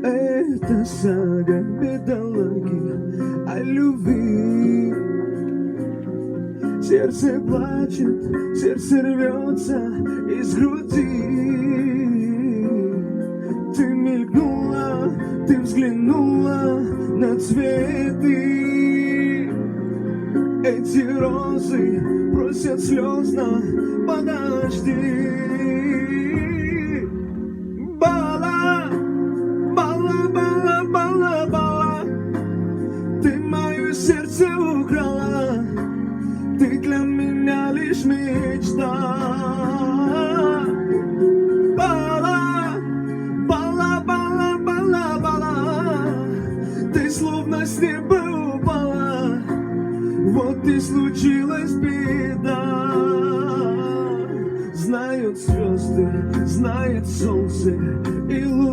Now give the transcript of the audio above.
Это сага бедолаги о любви. Сердце плачет, сердце рвется из груди. Ты мелькнула, ты взглянула на цветы. Эти розы просят слезно, подожди. Бала, бала, бала, бала, бала, ты мое сердце украла, ты для меня лишь мечта. Бала, бала, бала, бала, бала, ты словно с неба упала, вот и случилась беда. Знают звезды, знает солнце и луна.